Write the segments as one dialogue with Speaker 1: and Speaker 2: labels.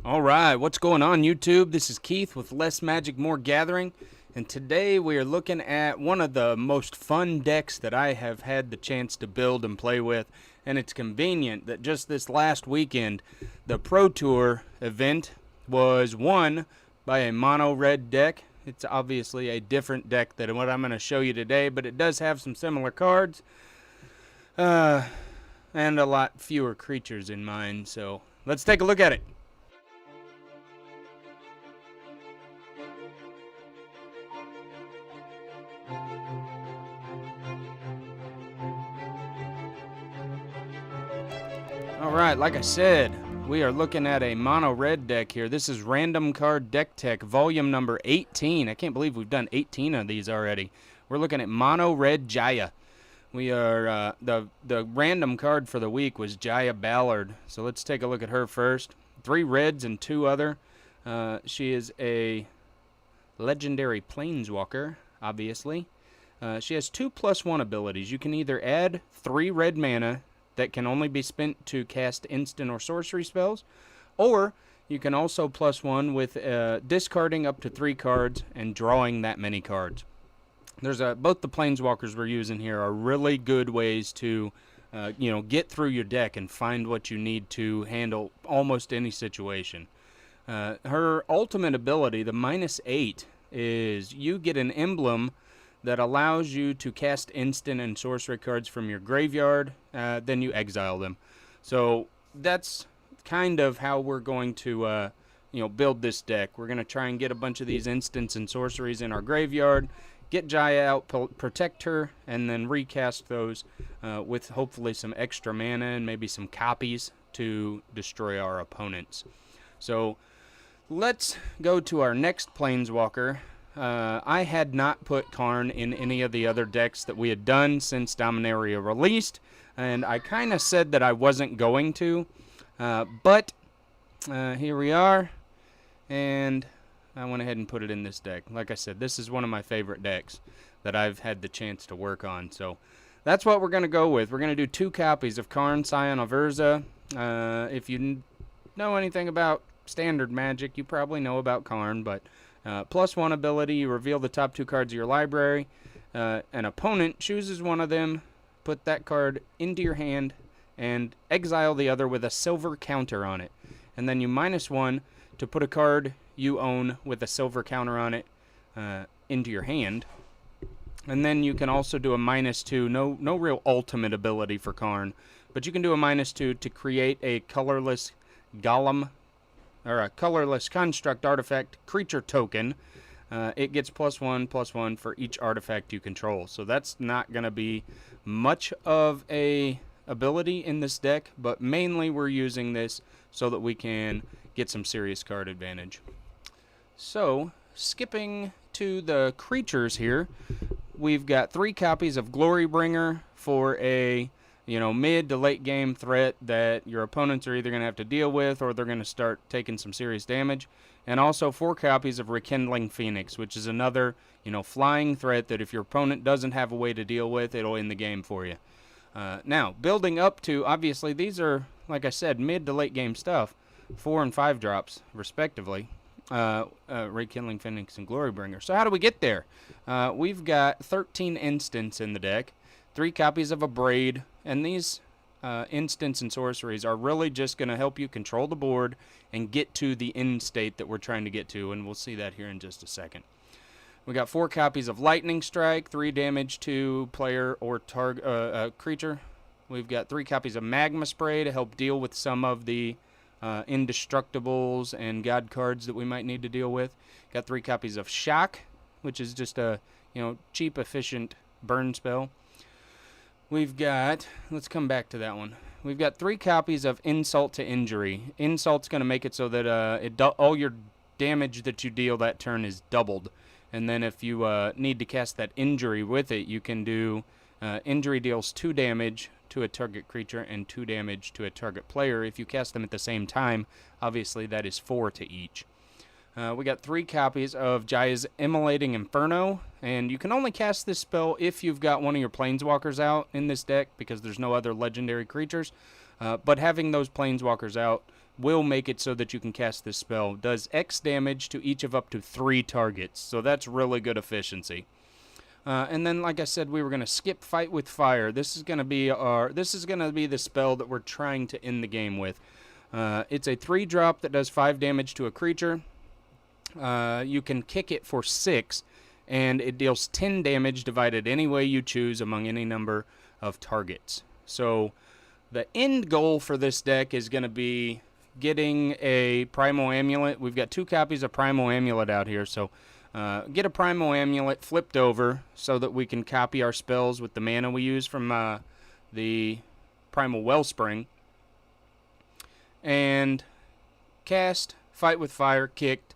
Speaker 1: Alright, what's going on YouTube? This is Keith with Less Magic, More Gathering, and today we are looking at one of the most fun decks that I have had the chance to build and play with, and it's convenient that just this last weekend, the Pro Tour event was won by a mono red deck. It's obviously a different deck than what I'm going to show you today, but it does have some similar cards, and a lot fewer creatures in mind, so let's take a look at it. Alright, like I said, we are looking at a mono red deck here. This is Random Card Deck Tech, volume number 18. I can't believe we've done 18 of these already. We're looking at mono red Jaya. We are, the random card for the week was Jaya Ballard. So let's take a look at her first. 3 reds and 2 other. She is a legendary planeswalker, obviously. She has 2+1 abilities. You can either add 3 red mana that can only be spent to cast instant or sorcery spells, or you can also +1 with discarding up to 3 cards and drawing that many cards. There's both the planeswalkers we're using here are really good ways to get through your deck and find what you need to handle almost any situation. Her ultimate ability, the -8, is you get an emblem that allows you to cast instant and sorcery cards from your graveyard, then you exile them. So that's kind of how we're going to build this deck. We're going to try and get a bunch of these instants and sorceries in our graveyard, get Jaya out, protect her, and then recast those with hopefully some extra mana and maybe some copies to destroy our opponents. So let's go to our next planeswalker. I had not put Karn in any of the other decks that we had done since Dominaria released, and I kind of said that I wasn't going to, but here we are, and I went ahead and put it in this deck. Like I said, this is one of my favorite decks that I've had the chance to work on, so that's what we're going to go with. We're going to do 2 copies of Karn, Scion of Urza. If you know anything about standard Magic, you probably know about Karn, but +1 ability, you reveal the top 2 cards of your library. An opponent chooses one of them, put that card into your hand, and exile the other with a silver counter on it. And then you -1 to put a card you own with a silver counter on it into your hand. And then you can also do a -2, no real ultimate ability for Karn, but you can do a -2 to create a colorless golem, or a colorless construct artifact creature token. It gets +1/+1 for each artifact you control. So that's not going to be much of a ability in this deck, but mainly we're using this so that we can get some serious card advantage. So skipping to the creatures here, we've got 3 copies of Glorybringer for a mid to late game threat that your opponents are either going to have to deal with or they're going to start taking some serious damage. And also 4 copies of Rekindling Phoenix, which is another, flying threat that if your opponent doesn't have a way to deal with, it'll end the game for you. Now, building up to, obviously, these are, like I said, mid to late game stuff, 4 and 5 drops, respectively. Rekindling Phoenix and Glorybringer. So how do we get there? We've got 13 instants in the deck, 3 copies of a Braid, and these instants and sorceries are really just going to help you control the board and get to the end state that we're trying to get to, and we'll see that here in just a second. We got 4 copies of Lightning Strike, 3 damage to player or target creature. We've got 3 copies of Magma Spray to help deal with some of the indestructibles and god cards that we might need to deal with. Got 3 copies of Shock, which is just a cheap, efficient burn spell. We've got, let's come back to that one. We've got 3 copies of Insult to Injury. Insult's going to make it so that all your damage that you deal that turn is doubled. And then if you need to cast that injury with it, you can do injury deals 2 damage to a target creature and 2 damage to a target player. If you cast them at the same time, obviously that is 4 to each. We got 3 copies of Jaya's Immolating Inferno, and you can only cast this spell if you've got one of your planeswalkers out in this deck because there's no other legendary creatures. But having those planeswalkers out will make it so that you can cast this spell. Does X damage to each of up to 3 targets, so that's really good efficiency. And then, like I said, we were going to skip Fight with Fire. This is going to be the spell that we're trying to end the game with. It's a 3-drop that does 5 damage to a creature. You can kick it for 6, and it deals 10 damage divided any way you choose among any number of targets. So the end goal for this deck is going to be getting a Primal Amulet. We've got 2 copies of Primal Amulet out here, so get a Primal Amulet flipped over so that we can copy our spells with the mana we use from the Primal Wellspring. And cast Fight with Fire kicked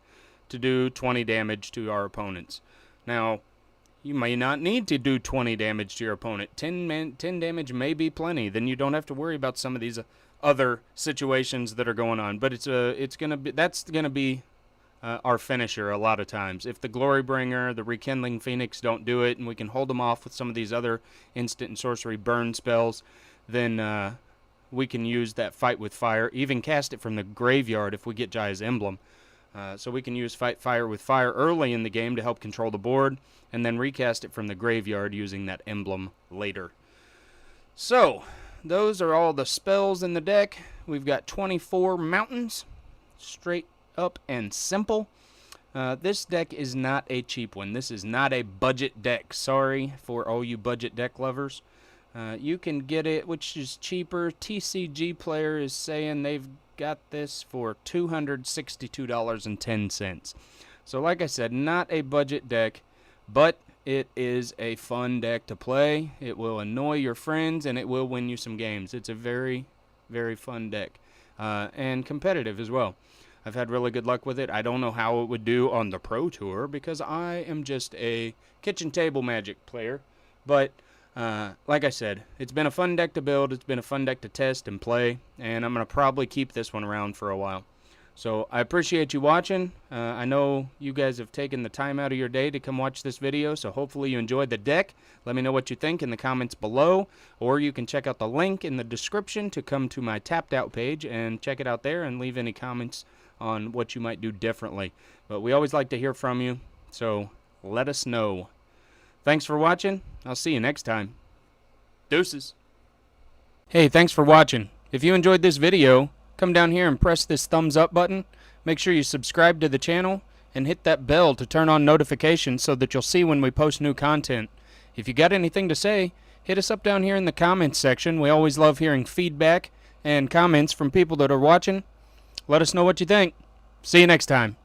Speaker 1: to do 20 damage to our opponents. Now, you may not need to do 20 damage to your opponent. 10 damage may be plenty. Then you don't have to worry about some of these other situations that are going on. But that's gonna be our finisher a lot of times. If the Glorybringer, the Rekindling Phoenix don't do it, and we can hold them off with some of these other instant and sorcery burn spells, then we can use that Fight with Fire. Even cast it from the graveyard if we get Jaya's Emblem. So we can use Fight Fire with Fire early in the game to help control the board, and then recast it from the graveyard using that emblem later. So, those are all the spells in the deck. We've got 24 mountains, straight up and simple. This deck is not a cheap one. This is not a budget deck. Sorry for all you budget deck lovers. You can get it, which is cheaper. TCG Player is saying they've got this for $262.10. So like I said, not a budget deck, but it is a fun deck to play. It will annoy your friends, and it will win you some games. It's a very, very fun deck, and competitive as well. I've had really good luck with it. I don't know how it would do on the Pro Tour because I am just a kitchen table Magic player, but like I said, it's been a fun deck to build, it's been a fun deck to test and play, and I'm going to probably keep this one around for a while. So I appreciate you watching. I know you guys have taken the time out of your day to come watch this video, so hopefully you enjoyed the deck. Let me know what you think in the comments below, or you can check out the link in the description to come to my Tapped Out page and check it out there and leave any comments on what you might do differently. But we always like to hear from you, so let us know. Thanks for watching. I'll see you next time. Deuces. Hey, thanks for watching. If you enjoyed this video, come down here and press this thumbs up button. Make sure you subscribe to the channel and hit that bell to turn on notifications so that you'll see when we post new content. If you got anything to say, hit us up down here in the comments section. We always love hearing feedback and comments from people that are watching. Let us know what you think. See you next time.